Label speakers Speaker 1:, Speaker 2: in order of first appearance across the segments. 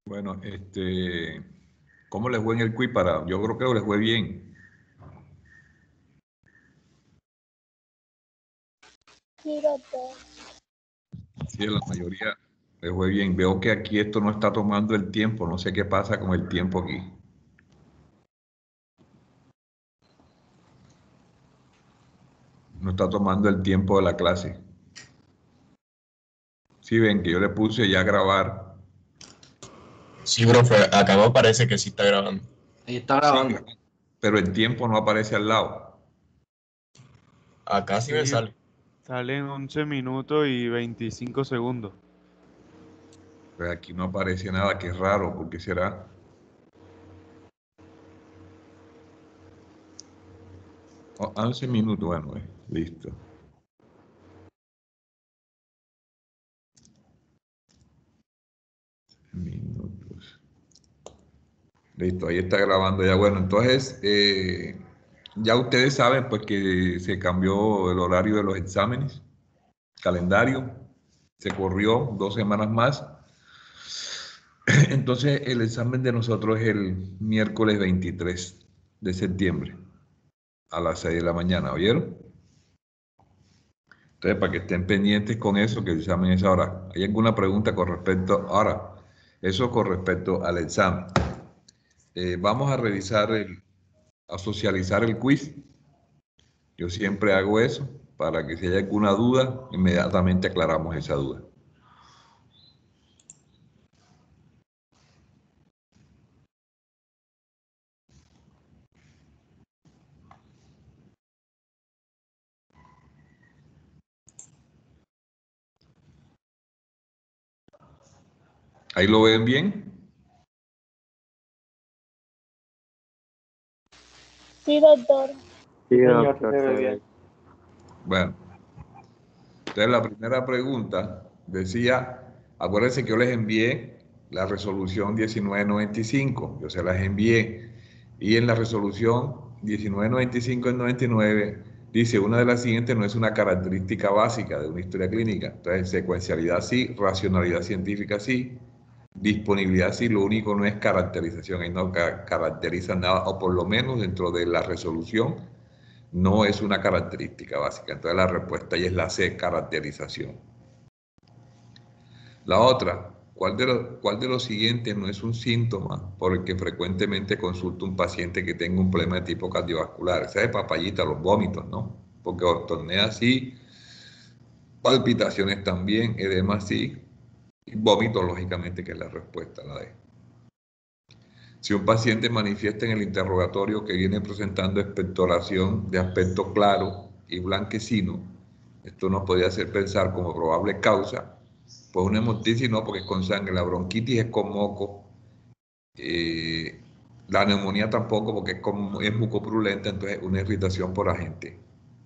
Speaker 1: Bueno, ¿cómo les fue en el quiz? Yo creo que les fue bien.
Speaker 2: Sí, doctor.
Speaker 1: Sí, la mayoría les fue bien. Veo que aquí esto no está tomando el tiempo. No sé qué pasa con el tiempo aquí. No está tomando el tiempo de la clase. Sí, ven que yo le puse ya a grabar.
Speaker 3: Sí, profe, acá me parece que sí está grabando.
Speaker 4: Ahí está
Speaker 1: Sí,
Speaker 4: grabando.
Speaker 1: pero el tiempo no aparece al lado.
Speaker 3: Acá sí me
Speaker 5: Sí,
Speaker 3: sale.
Speaker 5: salen 11 minutos y 25 segundos.
Speaker 1: Pues aquí no aparece nada, que es raro. ¿Por qué será? 11 minutos, bueno, listo. Minutos. Listo, ahí está grabando ya. Bueno, entonces, ya ustedes saben pues que se cambió el horario de los exámenes, calendario, se corrió 2 semanas más. Entonces, el examen de nosotros es el miércoles 23 de septiembre a las 6 de la mañana, ¿oyeron? Entonces, para que estén pendientes con eso, que el examen es ahora. ¿Hay alguna pregunta con respecto ahora? Eso con respecto al examen. Vamos a revisar a socializar el quiz. Yo siempre hago eso para que si hay alguna duda, inmediatamente aclaramos esa duda. ¿Ahí lo ven bien?
Speaker 2: Sí, doctor.
Speaker 6: Sí,
Speaker 4: Señor,
Speaker 6: doctor,
Speaker 4: se
Speaker 6: se
Speaker 4: ve
Speaker 6: ve.
Speaker 4: bien.
Speaker 1: Bueno, entonces la primera pregunta decía, acuérdense que yo les envié la resolución 1995, yo se las envié, y en la resolución 1995 en 99 dice, una de las siguientes no es una característica básica de una historia clínica. Entonces, secuencialidad sí, racionalidad científica sí, disponibilidad sí, lo único no es caracterización, ahí no caracteriza nada, o por lo menos dentro de la resolución no es una característica básica. Entonces la respuesta ahí es la C, caracterización. La otra, ¿cuál de los siguientes no es un síntoma por el que frecuentemente consulta un paciente que tenga un problema de tipo cardiovascular? Esa es papayita, los vómitos, ¿no? Porque ortornea sí, palpitaciones también, edema sí, y vómitos lógicamente que es la respuesta, la D. Si un paciente manifiesta en el interrogatorio que viene presentando expectoración de aspecto claro y blanquecino, esto nos podría hacer pensar como probable causa, pues una hemoptisis no, porque es con sangre, la bronquitis es con moco, la neumonía tampoco, porque es mucopurulenta, entonces una irritación por agente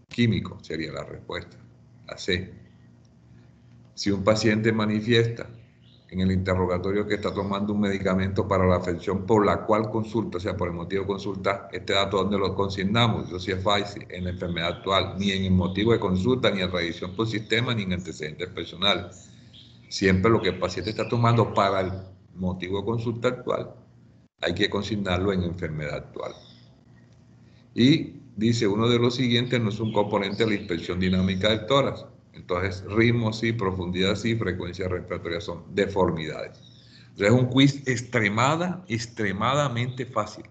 Speaker 1: químico sería la respuesta, la C. Si un paciente manifiesta en el interrogatorio que está tomando un medicamento para la afección por la cual consulta, o sea, por el motivo de consulta, este dato donde lo consignamos, eso sí es fácil, en la enfermedad actual, ni en el motivo de consulta, ni en revisión por sistema, ni en antecedentes personales. Siempre lo que el paciente está tomando para el motivo de consulta actual, hay que consignarlo en enfermedad actual. Y dice, uno de los siguientes no es un componente de la inspección dinámica del tórax. Entonces, ritmo sí, profundidad sí, frecuencia respiratoria son deformidades. Entonces, es un quiz extremadamente fácil.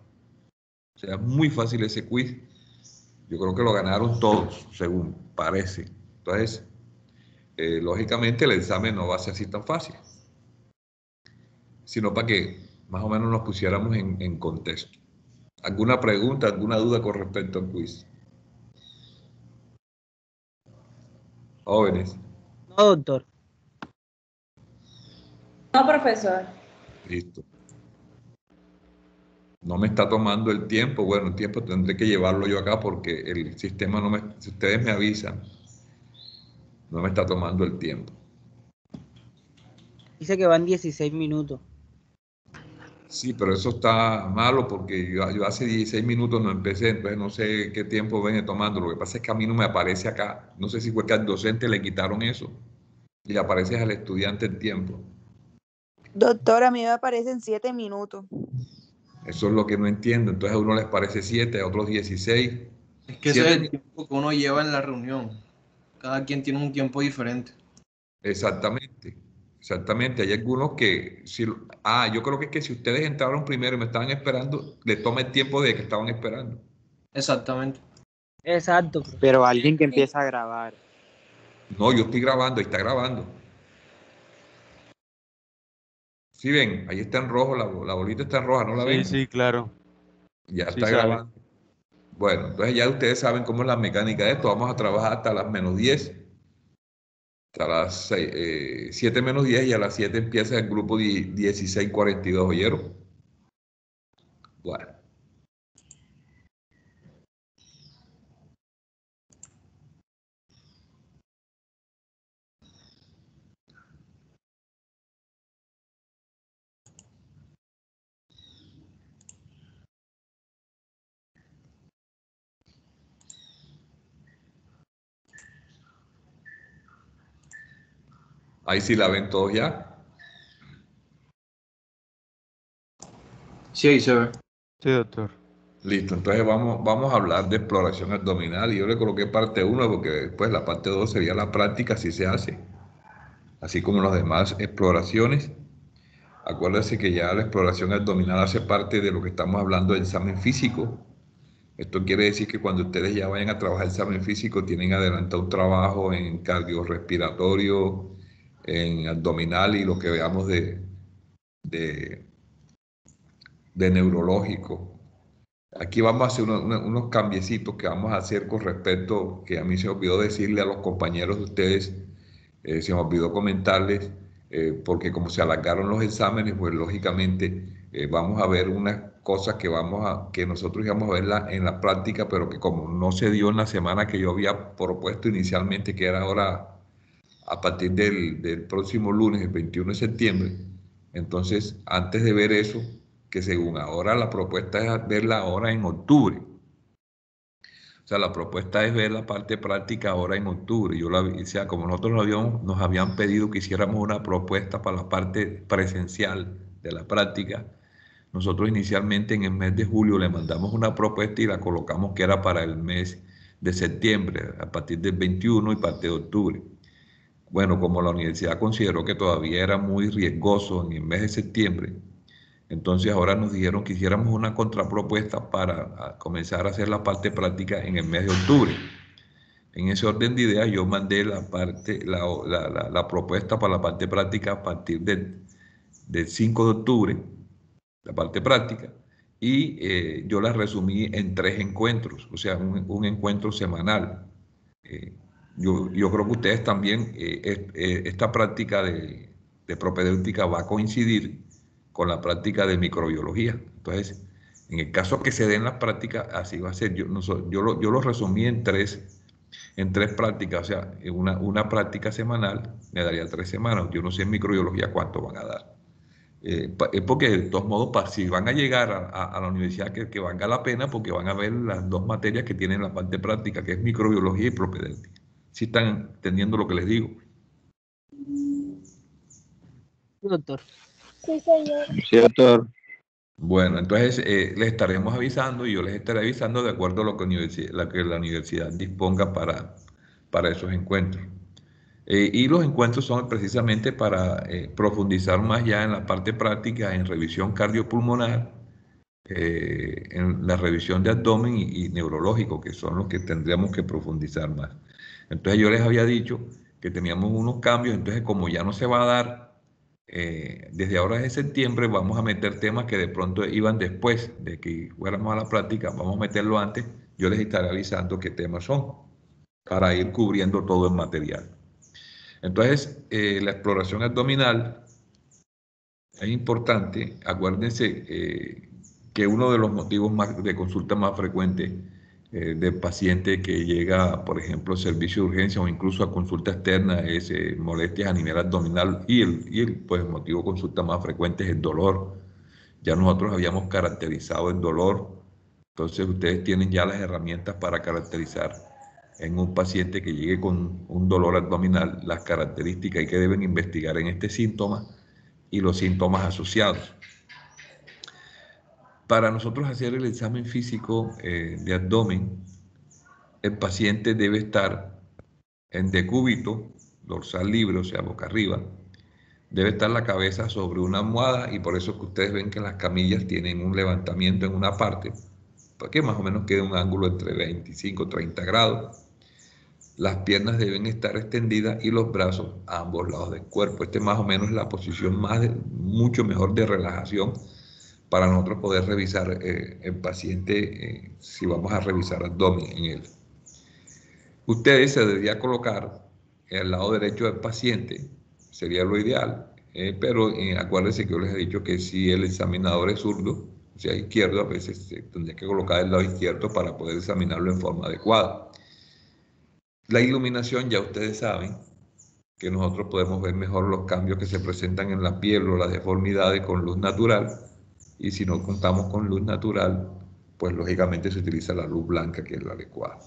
Speaker 1: O sea, muy fácil ese quiz. Yo creo que lo ganaron todos, según parece. Entonces, lógicamente el examen no va a ser así tan fácil, sino para que más o menos nos pusiéramos en contexto. ¿Alguna pregunta, alguna duda con respecto al quiz? Jóvenes.
Speaker 6: No, doctor.
Speaker 7: No, profesor.
Speaker 1: Listo. No me está tomando el tiempo. Bueno, el tiempo tendré que llevarlo yo acá porque el sistema no me... Si ustedes me avisan, no me está tomando el tiempo.
Speaker 6: Dice que van 16 minutos.
Speaker 1: Sí, pero eso está malo porque yo hace 16 minutos no empecé, entonces no sé qué tiempo viene tomando. Lo que pasa es que a mí no me aparece acá. No sé si fue que al docente le quitaron eso y le aparece al estudiante el tiempo.
Speaker 4: Doctor, a mí me parecen 7 minutos.
Speaker 1: Eso es lo que no entiendo. Entonces a uno les parece 7, a otros 16.
Speaker 7: Es que ese es
Speaker 1: 7
Speaker 7: el tiempo que uno lleva en la reunión. Cada quien tiene un tiempo diferente.
Speaker 1: Exactamente, exactamente. Hay algunos que, si, yo creo que es que si ustedes entraron primero y me estaban esperando, le toma el tiempo de que estaban esperando.
Speaker 7: Exactamente.
Speaker 6: Exacto.
Speaker 5: Pero alguien que empieza a grabar.
Speaker 1: No, yo estoy grabando, ahí está grabando. ¿Sí ven? Ahí está en rojo, la bolita está en roja, ¿no la ven?
Speaker 5: Sí, claro.
Speaker 1: Ya
Speaker 5: Sí
Speaker 1: está
Speaker 5: sale.
Speaker 1: grabando. Bueno, entonces ya ustedes saben cómo es la mecánica de esto. Vamos a trabajar hasta las -10. Hasta las 7 menos 10 y a las 7 empieza el grupo 16:42, ¿oyeron? Bueno. Ahí sí la ven todos ya.
Speaker 7: Sí, ahí se ve.
Speaker 5: Sí, doctor.
Speaker 1: Listo, entonces vamos a hablar de exploración abdominal y yo le coloqué parte 1 porque después la parte 2 sería la práctica si se hace, así como las demás exploraciones. Acuérdense que ya la exploración abdominal hace parte de lo que estamos hablando del examen físico. Esto quiere decir que cuando ustedes ya vayan a trabajar el examen físico tienen adelantado un trabajo en cardiorrespiratorio, en abdominal y lo que veamos de neurológico. Aquí vamos a hacer unos cambiecitos que vamos a hacer con respecto, que a mí se me olvidó decirle a los compañeros de ustedes, se me olvidó comentarles, porque como se alargaron los exámenes, pues lógicamente vamos a ver unas cosas que nosotros íbamos a ver en la práctica, pero que como no se dio en la semana que yo había propuesto inicialmente, que era ahora a partir del próximo lunes, el 21 de septiembre, entonces antes de ver eso, que según ahora la propuesta es verla ahora en octubre. O sea, la propuesta es ver la parte práctica ahora en octubre. O sea, como nosotros nos habían pedido que hiciéramos una propuesta para la parte presencial de la práctica, nosotros inicialmente en el mes de julio le mandamos una propuesta y la colocamos que era para el mes de septiembre, a partir del 21 y parte de octubre. Bueno, como la universidad consideró que todavía era muy riesgoso en el mes de septiembre, entonces ahora nos dijeron que hiciéramos una contrapropuesta para comenzar a hacer la parte práctica en el mes de octubre. En ese orden de ideas yo mandé la propuesta para la parte práctica a partir del 5 de octubre, la parte práctica, y yo la resumí en 3 encuentros, o sea, un encuentro semanal. Yo creo que ustedes también, esta práctica de propedéutica va a coincidir con la práctica de microbiología. Entonces, en el caso que se den las prácticas, así va a ser. Yo lo resumí en tres prácticas, o sea, una práctica semanal me daría 3 semanas. Yo no sé en microbiología cuánto van a dar. Es porque de todos modos, si van a llegar a la universidad, que valga la pena, porque van a ver las 2 materias que tienen la parte práctica, que es microbiología y propedéutica. Si están entendiendo lo que les digo.
Speaker 6: Sí, doctor.
Speaker 2: Sí, señor.
Speaker 5: Sí, doctor.
Speaker 1: Bueno, entonces les estaremos avisando y yo les estaré avisando de acuerdo a lo que la universidad disponga para esos encuentros. Y los encuentros son precisamente para profundizar más ya en la parte práctica, en revisión cardiopulmonar, en la revisión de abdomen y neurológico, que son los que tendríamos que profundizar más. Entonces yo les había dicho que teníamos unos cambios, entonces como ya no se va a dar, desde ahora de septiembre vamos a meter temas que de pronto iban después de que fuéramos a la práctica, vamos a meterlo antes, yo les estaré avisando qué temas son, para ir cubriendo todo el material. Entonces, la exploración abdominal es importante. Acuérdense que uno de los motivos de consulta más frecuentes del paciente que llega, por ejemplo, al servicio de urgencia o incluso a consulta externa es molestias a nivel abdominal y el motivo de consulta más frecuente es el dolor. Ya nosotros habíamos caracterizado el dolor, entonces ustedes tienen ya las herramientas para caracterizar en un paciente que llegue con un dolor abdominal las características y que deben investigar en este síntoma y los síntomas asociados. Para nosotros hacer el examen físico de abdomen, el paciente debe estar en decúbito, dorsal libre, o sea, boca arriba. Debe estar la cabeza sobre una almohada y por eso que ustedes ven que las camillas tienen un levantamiento en una parte, para que más o menos quede un ángulo entre 25 y 30 grados. Las piernas deben estar extendidas y los brazos a ambos lados del cuerpo. Este más o menos es la posición mucho mejor de relajación para nosotros poder revisar el paciente si vamos a revisar abdomen en él. Ustedes se debería colocar al lado derecho del paciente, sería lo ideal, pero acuérdense que yo les he dicho que si el examinador es zurdo, o sea izquierdo, a veces se tendría que colocar el lado izquierdo para poder examinarlo en forma adecuada. La iluminación, ya ustedes saben que nosotros podemos ver mejor los cambios que se presentan en la piel o las deformidades con luz natural, y si no contamos con luz natural, pues lógicamente se utiliza la luz blanca, que es la adecuada.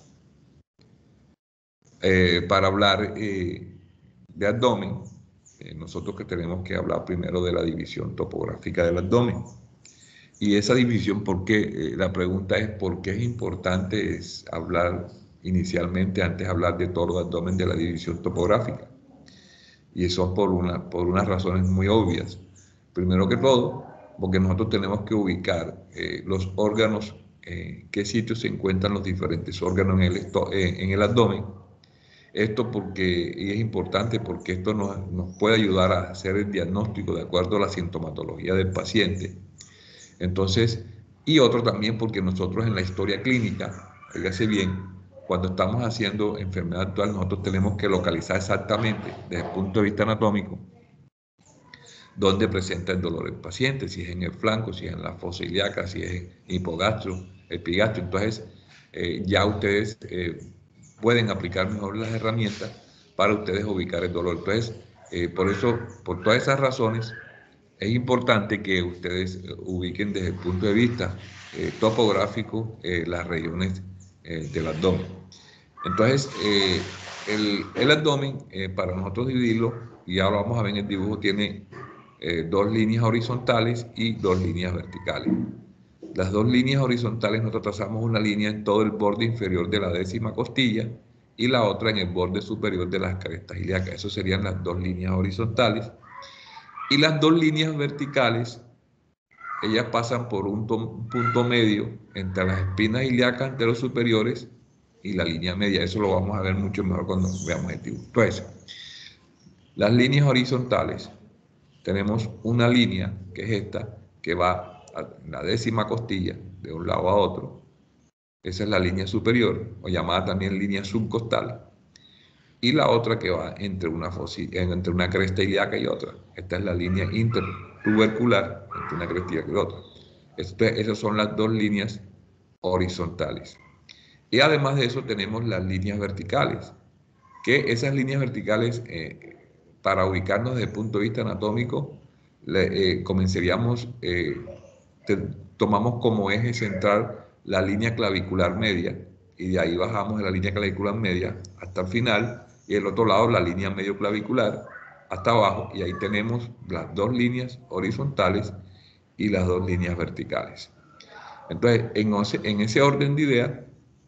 Speaker 1: Para hablar de abdomen, nosotros que tenemos que hablar primero de la división topográfica del abdomen. Y esa división, ¿por qué? La pregunta es ¿por qué es importante hablar inicialmente, antes de hablar de todo el abdomen, de la división topográfica? Y eso por unas razones muy obvias. Primero que todo, porque nosotros tenemos que ubicar los órganos, qué sitios se encuentran los diferentes órganos en el abdomen. Esto y es importante porque esto nos puede ayudar a hacer el diagnóstico de acuerdo a la sintomatología del paciente. Entonces, y otro también porque nosotros en la historia clínica, fíjese bien, cuando estamos haciendo enfermedad actual, nosotros tenemos que localizar exactamente, desde el punto de vista anatómico, dónde presenta el dolor el paciente, si es en el flanco, si es en la fosa ilíaca, si es en hipogastro, epigastro. Entonces, ya ustedes pueden aplicar mejor las herramientas para ustedes ubicar el dolor. Entonces, por todas esas razones, es importante que ustedes ubiquen desde el punto de vista topográfico las regiones del abdomen. Entonces, el abdomen, para nosotros dividirlo, y ahora vamos a ver en el dibujo, tiene dos líneas horizontales y dos líneas verticales. Las dos líneas horizontales, nosotros trazamos una línea en todo el borde inferior de la décima costilla y la otra en el borde superior de las crestas ilíacas. Esas serían las dos líneas horizontales. Y las dos líneas verticales, ellas pasan por un punto medio entre las espinas ilíacas anterosuperiores y la línea media. Eso lo vamos a ver mucho mejor cuando veamos el dibujo. Entonces, las líneas horizontales, tenemos una línea, que es esta, que va a la décima costilla de un lado a otro. Esa es la línea superior, o llamada también línea subcostal. Y la otra que va entre una cresta ilíaca y otra. Esta es la línea intertubercular entre una cresta ilíaca y otra. Esas son las dos líneas horizontales. Y además de eso tenemos las líneas verticales, que esas líneas verticales, para ubicarnos desde el punto de vista anatómico, comenzaríamos, tomamos como eje central la línea clavicular media, y de ahí bajamos de la línea clavicular media hasta el final, y el otro lado la línea medio clavicular hasta abajo, y ahí tenemos las dos líneas horizontales y las dos líneas verticales. Entonces, en ese orden de ideas,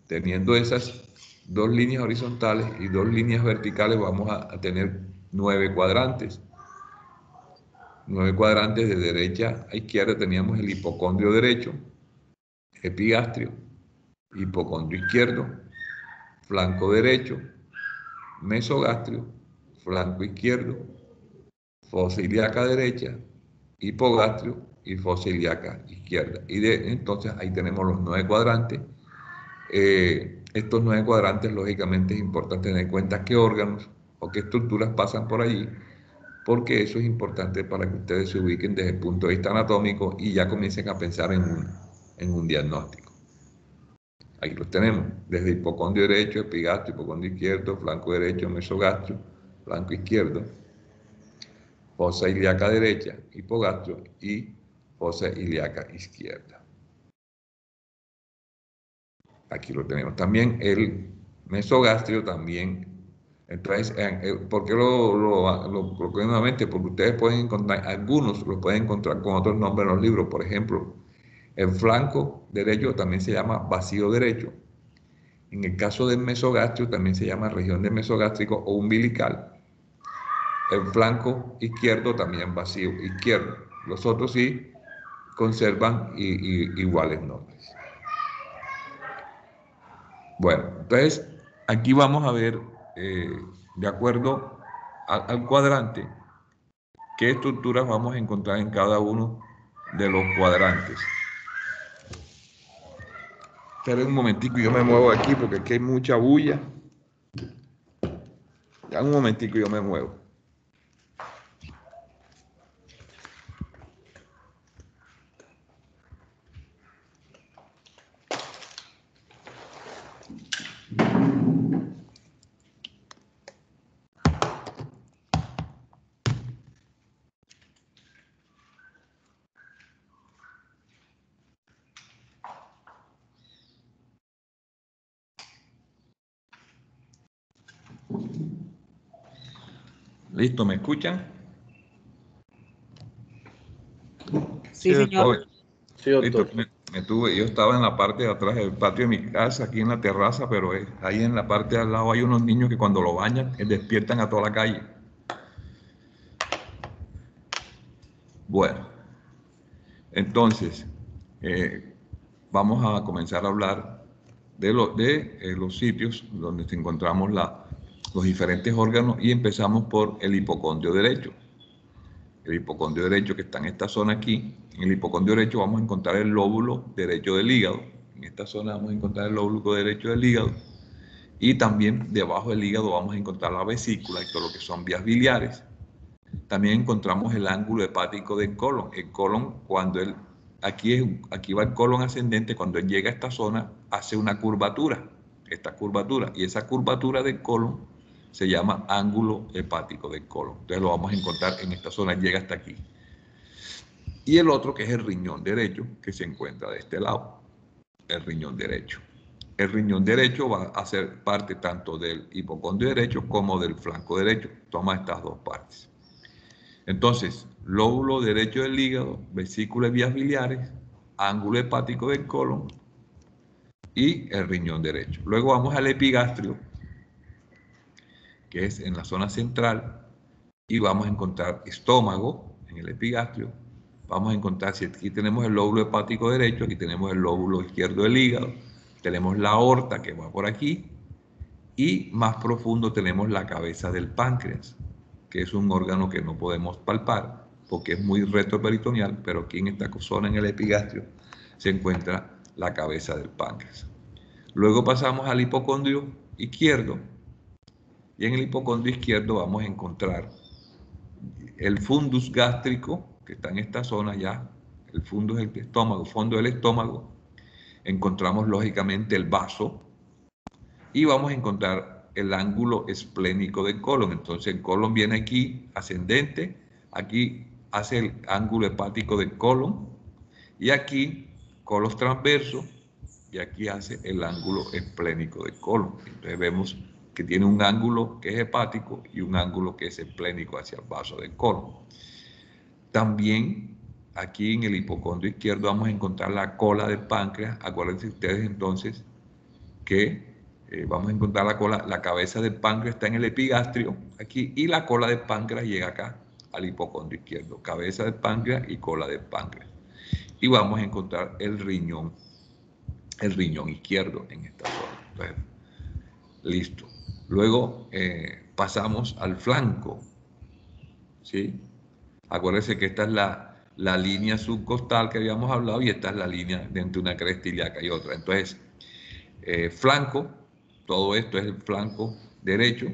Speaker 1: teniendo esas dos líneas horizontales y dos líneas verticales, vamos a tener 9 cuadrantes. 9 cuadrantes de derecha a izquierda. Teníamos el hipocondrio derecho, epigastrio, hipocondrio izquierdo, flanco derecho, mesogastrio, flanco izquierdo, fosa ilíaca derecha, hipogastrio y fosa ilíaca izquierda. Y entonces ahí tenemos los 9 cuadrantes. Estos 9 cuadrantes, lógicamente, es importante tener en cuenta qué órganos o qué estructuras pasan por allí, porque eso es importante para que ustedes se ubiquen desde el punto de vista anatómico y ya comiencen a pensar en un diagnóstico. Ahí los tenemos, desde hipocondrio derecho, epigastrio, hipocondrio izquierdo, flanco derecho, mesogastrio, flanco izquierdo, fosa ilíaca derecha, hipogastrio y fosa ilíaca izquierda. Aquí lo tenemos. También el mesogastrio también Entonces, ¿por qué lo coloqué nuevamente? Porque ustedes pueden encontrar, algunos lo pueden encontrar con otros nombres en los libros. Por ejemplo, el flanco derecho también se llama vacío derecho. En el caso del mesogastrio también se llama región del mesogástrico o umbilical. El flanco izquierdo también vacío izquierdo. Los otros sí conservan iguales nombres. Bueno, entonces aquí vamos a ver, de acuerdo al cuadrante, qué estructuras vamos a encontrar en cada uno de los cuadrantes. Esperen un momentico, yo me muevo aquí porque aquí hay mucha bulla. Ya un momentico yo me muevo. ¿Listo? ¿Me escuchan?
Speaker 4: Sí, señor.
Speaker 1: Oye,
Speaker 8: Sí, doctor.
Speaker 1: listo, yo estaba en la parte de atrás del patio de mi casa, aquí en la terraza, pero ahí en la parte de al lado hay unos niños que cuando lo bañan despiertan a toda la calle. Bueno, entonces, vamos a comenzar a hablar de los sitios donde encontramos los diferentes órganos y empezamos por el hipocondrio derecho. El hipocondrio derecho que está en esta zona aquí. En el hipocondrio derecho vamos a encontrar el lóbulo derecho del hígado. En esta zona vamos a encontrar el lóbulo derecho del hígado. Y también debajo del hígado vamos a encontrar la vesícula y todo lo que son vías biliares. También encontramos el ángulo hepático del colon. El colon, cuando aquí va el colon ascendente, cuando él llega a esta zona, hace una curvatura. Esta curvatura. Y esa curvatura del colon se llama ángulo hepático del colon. Entonces lo vamos a encontrar en esta zona, llega hasta aquí. Y el otro que es el riñón derecho, que se encuentra de este lado, el riñón derecho. El riñón derecho va a ser parte tanto del hipocondrio derecho como del flanco derecho. Toma estas dos partes. Entonces, lóbulo derecho del hígado, vesícula y vías biliares, ángulo hepático del colon y el riñón derecho. Luego vamos al epigastrio, que es en la zona central, y vamos a encontrar estómago en el epigastrio. Vamos a encontrar, si aquí tenemos el lóbulo hepático derecho, aquí tenemos el lóbulo izquierdo del hígado, tenemos la aorta que va por aquí, y más profundo tenemos la cabeza del páncreas, que es un órgano que no podemos palpar porque es muy retroperitoneal, pero aquí en esta zona, en el epigastrio, se encuentra la cabeza del páncreas. Luego pasamos al hipocondrio izquierdo, y en el hipocondrio izquierdo vamos a encontrar el fundus gástrico, que está en esta zona ya, el fundus del estómago, fondo del estómago. Encontramos lógicamente el vaso y vamos a encontrar el ángulo esplénico del colon. Entonces el colon viene aquí ascendente, aquí hace el ángulo hepático del colon y aquí colos transverso y aquí hace el ángulo esplénico del colon. Entonces vemos que tiene un ángulo que es hepático y un ángulo que es esplénico hacia el vaso del colon. También aquí en el hipocondrio izquierdo vamos a encontrar la cola del páncreas. Acuérdense ustedes entonces que vamos a encontrar la cabeza del páncreas está en el epigastrio aquí y la cola del páncreas llega acá al hipocondrio izquierdo. Cabeza del páncreas y cola del páncreas. Y vamos a encontrar el riñón izquierdo en esta zona. Entonces, listo. Luego pasamos al flanco, ¿sí? Acuérdense que esta es la línea subcostal que habíamos hablado y esta es la línea de entre una cresta ilíaca y otra. Entonces, flanco, todo esto es el flanco derecho.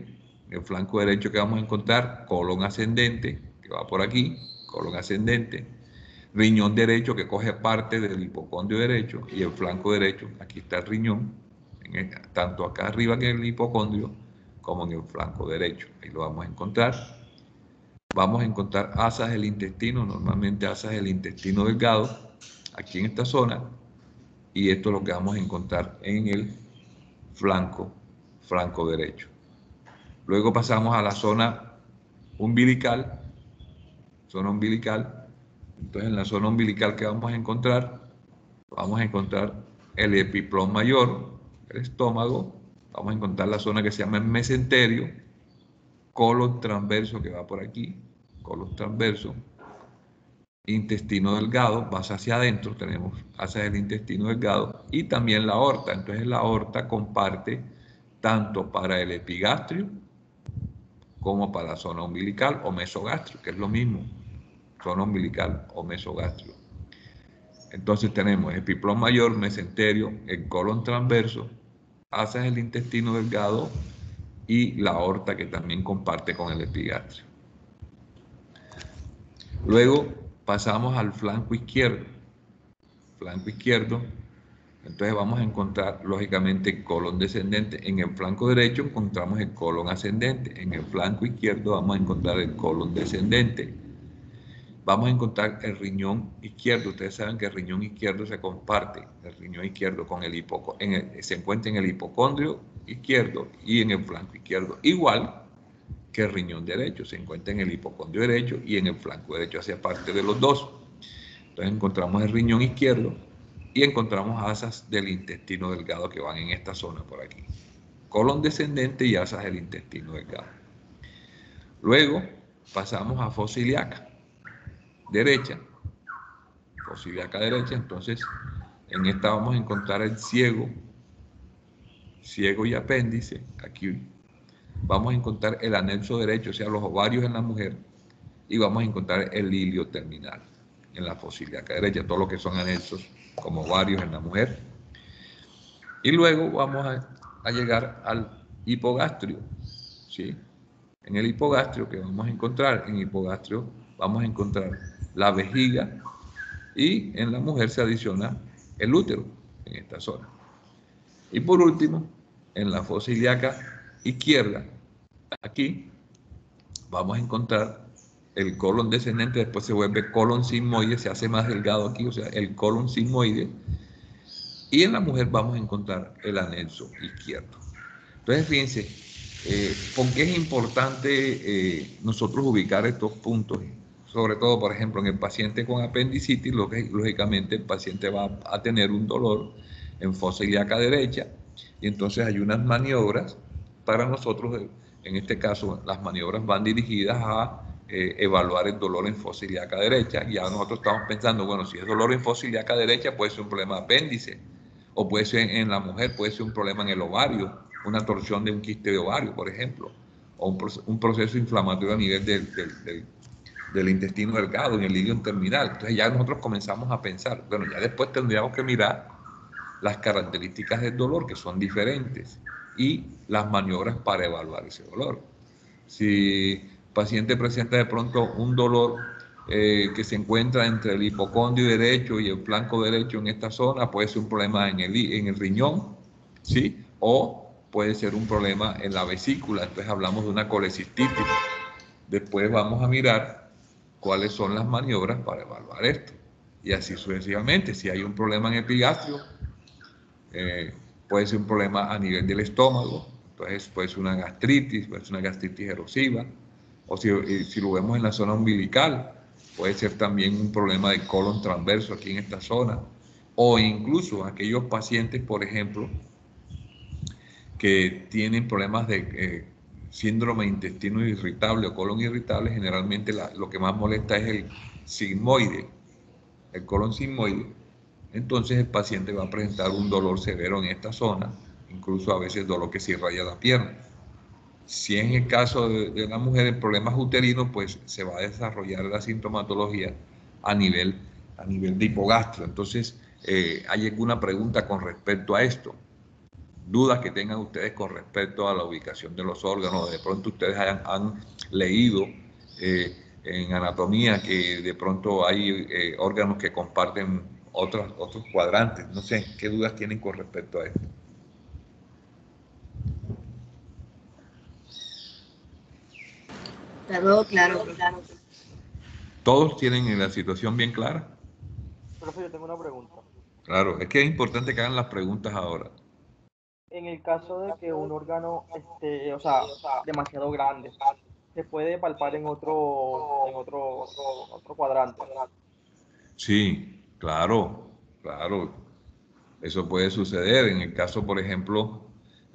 Speaker 1: El flanco derecho que vamos a encontrar, colon ascendente, que va por aquí, colon ascendente. Riñón derecho que coge parte del hipocondrio derecho y el flanco derecho, aquí está el riñón, tanto acá arriba que en el hipocondrio como en el flanco derecho. Ahí lo vamos a encontrar. Vamos a encontrar asas del intestino, normalmente asas del intestino delgado, aquí en esta zona, y esto es lo que vamos a encontrar en el flanco derecho. Luego pasamos a la zona umbilical. Zona umbilical. Entonces, en la zona umbilical, ¿qué vamos a encontrar? Vamos a encontrar el epiplón mayor, el estómago. Vamos a encontrar la zona que se llama el mesenterio, colon transverso que va por aquí, colon transverso, intestino delgado, vas hacia adentro, tenemos hacia el intestino delgado, y también la aorta. Entonces la aorta comparte tanto para el epigastrio como para la zona umbilical o mesogastrio, que es lo mismo, zona umbilical o mesogastrio. Entonces tenemos epiplón mayor, mesenterio, el colon transverso, hacia el intestino delgado y la aorta que también comparte con el epigastrio. Luego pasamos al flanco izquierdo. Flanco izquierdo, entonces vamos a encontrar lógicamente el colon descendente. En el flanco derecho encontramos el colon ascendente. En el flanco izquierdo vamos a encontrar el colon descendente. Vamos a encontrar el riñón izquierdo. Ustedes saben que el riñón izquierdo se comparte, el riñón izquierdo con el hipocondrio, se encuentra en el hipocondrio izquierdo y en el flanco izquierdo, igual que el riñón derecho, se encuentra en el hipocondrio derecho y en el flanco derecho, hace parte de los dos. Entonces encontramos el riñón izquierdo y encontramos asas del intestino delgado que van en esta zona por aquí. Colon descendente y asas del intestino delgado. Luego pasamos a fosa ilíaca derecha. Fosa ilíaca derecha, entonces en esta vamos a encontrar el ciego y apéndice. Aquí vamos a encontrar el anexo derecho, o sea, los ovarios en la mujer, y vamos a encontrar el hilio terminal en la fosa ilíaca derecha, todo lo que son anexos como ovarios en la mujer. Y luego vamos a llegar al hipogastrio, ¿sí? En el hipogastrio, que vamos a encontrar? En hipogastrio vamos a encontrar la vejiga y en la mujer se adiciona el útero en esta zona. Y por último, en la fosa ilíaca izquierda, aquí vamos a encontrar el colon descendente, después se vuelve colon sigmoide, se hace más delgado aquí, o sea, el colon sigmoide, y en la mujer vamos a encontrar el anexo izquierdo. Entonces, fíjense, ¿por qué es importante nosotros ubicar estos puntos? Sobre todo, por ejemplo, en el paciente con apendicitis, lógicamente el paciente va a tener un dolor en fosa ilíaca derecha, y entonces hay unas maniobras para nosotros, en este caso, las maniobras van dirigidas a evaluar el dolor en fosa ilíaca derecha. Ya nosotros estamos pensando, bueno, si es dolor en fosa ilíaca derecha, puede ser un problema de apéndice, o puede ser en la mujer, puede ser un problema en el ovario, una torsión de un quiste de ovario, por ejemplo, o un proceso inflamatorio a nivel del intestino delgado, en el hilio terminal. Entonces ya nosotros comenzamos a pensar, bueno, ya después tendríamos que mirar las características del dolor, que son diferentes, y las maniobras para evaluar ese dolor. Si el paciente presenta de pronto un dolor que se encuentra entre el hipocondrio derecho y el flanco derecho en esta zona, puede ser un problema en el riñón, ¿sí? O puede ser un problema en la vesícula, entonces hablamos de una colecistitis. Después vamos a mirar cuáles son las maniobras para evaluar esto. Y así sucesivamente. Si hay un problema en el epigastrio, puede ser un problema a nivel del estómago, entonces puede ser una gastritis, puede ser una gastritis erosiva, o si lo vemos en la zona umbilical, puede ser también un problema de colon transverso aquí en esta zona, o incluso aquellos pacientes, por ejemplo, que tienen problemas de síndrome de intestino irritable o colon irritable, generalmente lo que más molesta es el sigmoide, el colon sigmoide. Entonces el paciente va a presentar un dolor severo en esta zona, incluso a veces dolor que se irradia la pierna. Si en el caso de la mujer en problemas uterinos, pues se va a desarrollar la sintomatología a nivel de hipogastrio. Entonces, ¿hay alguna pregunta con respecto a esto? Dudas que tengan ustedes con respecto a la ubicación de los órganos. De pronto ustedes han leído en anatomía que de pronto hay órganos que comparten otros cuadrantes. No sé, ¿qué dudas tienen con respecto a esto?
Speaker 4: Está todo claro.
Speaker 1: ¿Todos tienen la situación bien clara?
Speaker 8: Profe, yo tengo una pregunta.
Speaker 1: Claro, es que es importante que hagan las preguntas ahora.
Speaker 8: en el caso de que un órgano esté, o sea, demasiado grande, se puede palpar en otro cuadrante.
Speaker 1: Sí, claro, claro. Eso puede suceder. En el caso, por ejemplo,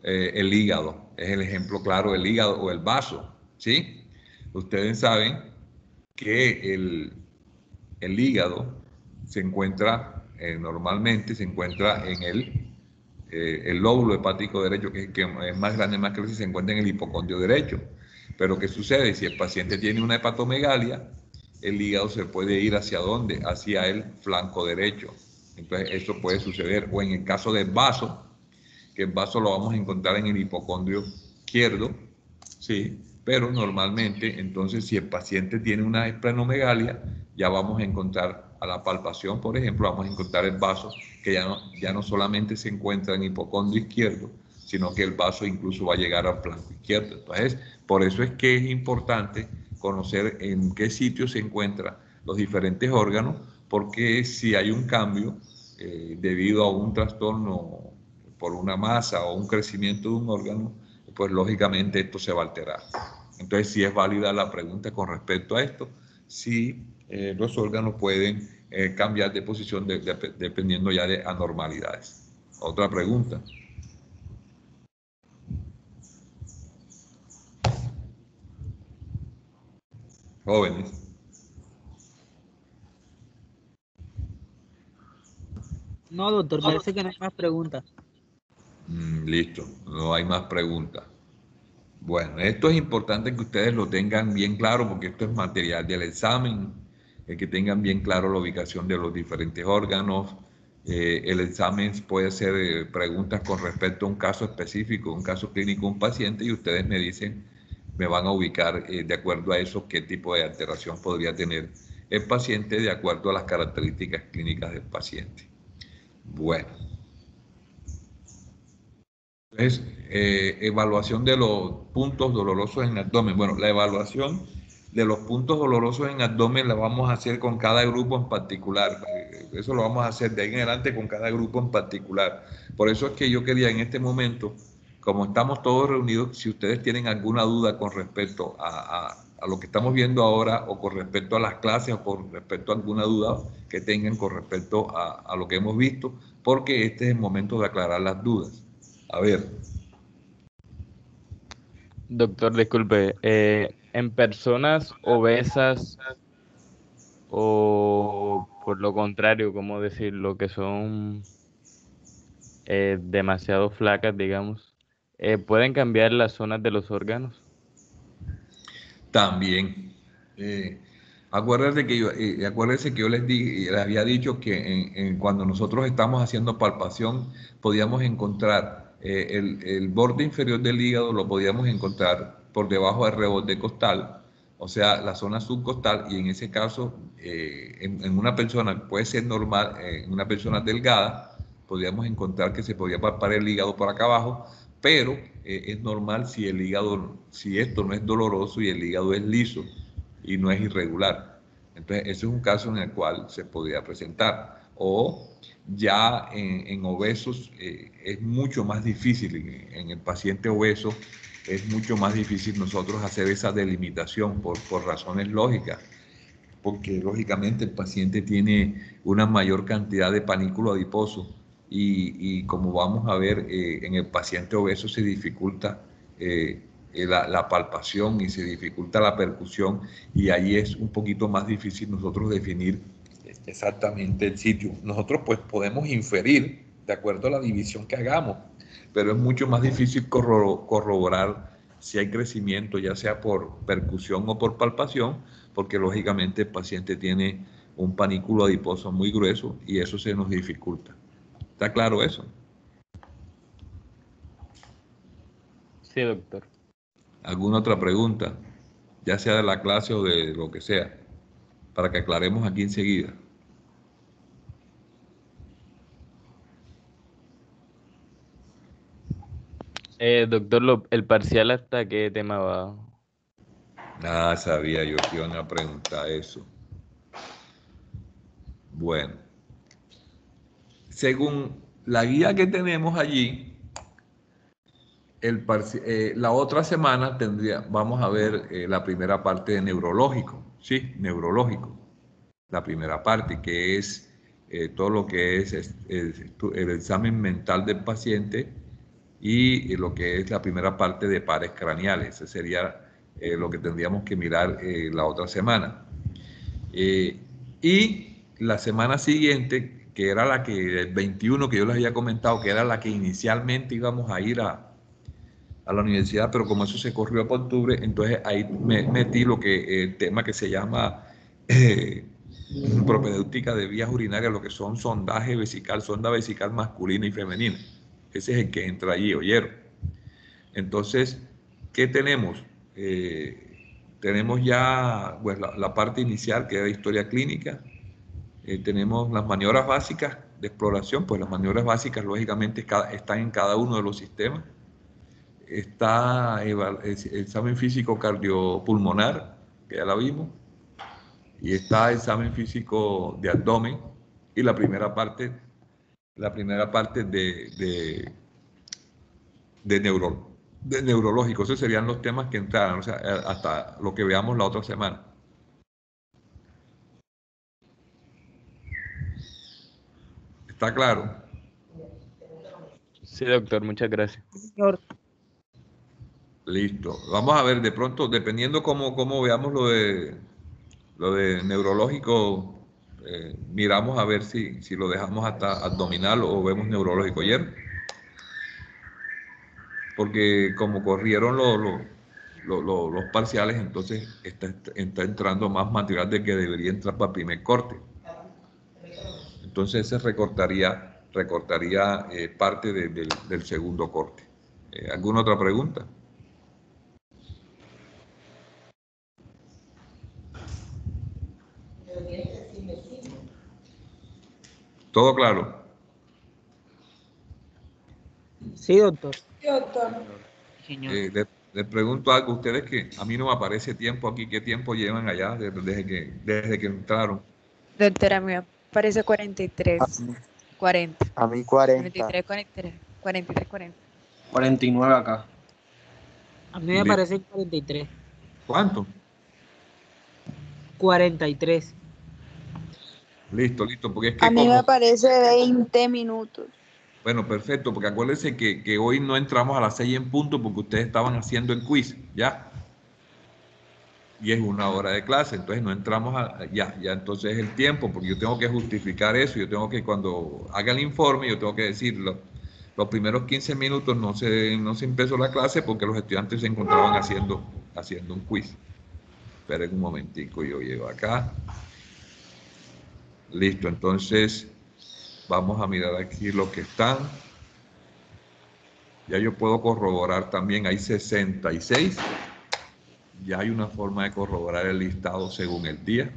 Speaker 1: el hígado. Es el ejemplo claro, el hígado o el vaso. ¿Sí? Ustedes saben que el hígado se encuentra, normalmente se encuentra en el lóbulo hepático derecho, que es más grande, más que se encuentra en el hipocondrio derecho. Pero ¿qué sucede? Si el paciente tiene una hepatomegalia, el hígado se puede ir hacia dónde? Hacia el flanco derecho. Entonces, eso puede suceder. O en el caso del vaso, que el vaso lo vamos a encontrar en el hipocondrio izquierdo, ¿sí? Pero normalmente, entonces, si el paciente tiene una esplenomegalia, ya vamos a encontrar a la palpación, por ejemplo, vamos a encontrar el vaso, que ya no solamente se encuentra en hipocondrio izquierdo, sino que el vaso incluso va a llegar al flanco izquierdo. Entonces, por eso es que es importante conocer en qué sitio se encuentran los diferentes órganos, porque si hay un cambio debido a un trastorno por una masa o un crecimiento de un órgano, pues lógicamente esto se va a alterar. Entonces, sí es válida la pregunta con respecto a esto, si los órganos pueden cambiar de posición dependiendo ya de anormalidades. Otra pregunta. Jóvenes.
Speaker 6: No, doctor, parece que no hay más preguntas.
Speaker 1: Listo, no hay más preguntas. Bueno, esto es importante que ustedes lo tengan bien claro porque esto es material del examen, que tengan bien claro la ubicación de los diferentes órganos. El examen puede hacer preguntas con respecto a un caso específico, un caso clínico de un paciente y ustedes me dicen, me van a ubicar de acuerdo a eso qué tipo de alteración podría tener el paciente de acuerdo a las características clínicas del paciente. Bueno. Entonces, evaluación de los puntos dolorosos en abdomen. Bueno, la evaluación de los puntos dolorosos en abdomen la vamos a hacer con cada grupo en particular. Eso lo vamos a hacer de ahí en adelante con cada grupo en particular. Por eso es que yo quería en este momento, como estamos todos reunidos, si ustedes tienen alguna duda con respecto a lo que estamos viendo ahora o con respecto a las clases o con respecto a alguna duda que tengan con respecto a lo que hemos visto, porque este es el momento de aclarar las dudas. A ver.
Speaker 5: Doctor, disculpe, en personas obesas o por lo contrario, ¿cómo decirlo? Que son demasiado flacas, digamos, ¿pueden cambiar las zonas de los órganos?
Speaker 1: También. Acuérdense que yo les había dicho que cuando nosotros estamos haciendo palpación podíamos encontrar el borde inferior del hígado, lo podíamos encontrar por debajo del rebote costal, o sea, la zona subcostal, y en ese caso, en una persona puede ser normal, en una persona delgada, podríamos encontrar que se podía palpar el hígado por acá abajo, pero es normal si el hígado, si esto no es doloroso y el hígado es liso y no es irregular. Entonces, ese es un caso en el cual se podría presentar. O ya en obesos es mucho más difícil, en el paciente obeso es mucho más difícil nosotros hacer esa delimitación por razones lógicas, porque lógicamente el paciente tiene una mayor cantidad de panículo adiposo y como vamos a ver, en el paciente obeso se dificulta la palpación y se dificulta la percusión y ahí es un poquito más difícil nosotros definir exactamente el sitio. Nosotros pues podemos inferir de acuerdo a la división que hagamos, pero es mucho más difícil corroborar si hay crecimiento, ya sea por percusión o por palpación, porque lógicamente el paciente tiene un panículo adiposo muy grueso y eso se nos dificulta. ¿Está claro eso?
Speaker 5: Sí, doctor.
Speaker 1: ¿Alguna otra pregunta? Ya sea de la clase o de lo que sea, para que aclaremos aquí enseguida.
Speaker 5: Doctor, ¿el parcial hasta qué tema va?
Speaker 1: Ah, sabía yo que iban a preguntar eso. Bueno, según la guía que tenemos allí, la otra semana vamos a ver la primera parte de neurológico, ¿sí? Neurológico. La primera parte, que es todo lo que es el examen mental del paciente y lo que es la primera parte de pares craneales. Ese sería lo que tendríamos que mirar la otra semana. Y la semana siguiente, que era la que, el 21, que yo les había comentado, que era la que inicialmente íbamos a ir a la universidad, pero como eso se corrió para octubre, entonces ahí me metí el tema que se llama propedéutica de vías urinarias, lo que son sondaje vesical, sonda vesical masculina y femenina. Ese es el que entra allí, ¿oyeron? Entonces, ¿qué tenemos? Tenemos ya pues, la parte inicial, que era historia clínica. Tenemos las maniobras básicas de exploración, pues las maniobras básicas lógicamente están en cada uno de los sistemas. Está el examen físico cardiopulmonar, que ya la vimos, y está el examen físico de abdomen y la primera parte de neurológico. Esos serían los temas que entraran, o sea, hasta lo que veamos la otra semana. ¿Está claro?
Speaker 5: Sí, doctor, muchas gracias.
Speaker 6: Señor,
Speaker 1: Listo. Vamos a ver, de pronto, dependiendo cómo veamos lo de neurológico, miramos a ver si lo dejamos hasta abdominal o vemos neurológico. ¿Oyeron? Porque como corrieron los parciales, entonces está entrando más material del que debería entrar para el primer corte. Entonces se recortaría parte del segundo corte. ¿Alguna otra pregunta? ¿Todo claro?
Speaker 6: sí, doctor.
Speaker 4: Señor.
Speaker 1: Les pregunto algo a ustedes, que a mí no me aparece tiempo aquí. ¿Qué tiempo llevan allá desde que entraron?
Speaker 9: Doctora, me parece 43, 40.
Speaker 10: A mí 40.
Speaker 9: 23, 43, 43, 40.
Speaker 7: 49 acá.
Speaker 6: A mí me parece 43.
Speaker 1: ¿Cuánto?
Speaker 6: 43.
Speaker 1: Listo, porque es que
Speaker 2: A mí me parece 20 minutos.
Speaker 1: Bueno, perfecto, porque acuérdense que hoy no entramos a las 6 en punto porque ustedes estaban haciendo el quiz, ¿ya? Y es 1 hora de clase, entonces no entramos ya entonces es el tiempo, porque yo tengo que justificar eso, yo tengo que, cuando haga el informe, yo tengo que decirlo. Los primeros 15 minutos no se empezó la clase porque los estudiantes se encontraban haciendo un quiz. Esperen un momentico, yo llego acá. Listo, entonces vamos a mirar aquí lo que están. Ya yo puedo corroborar también, hay 66. Ya hay una forma de corroborar el listado según el día,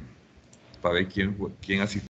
Speaker 1: para ver quién asistió.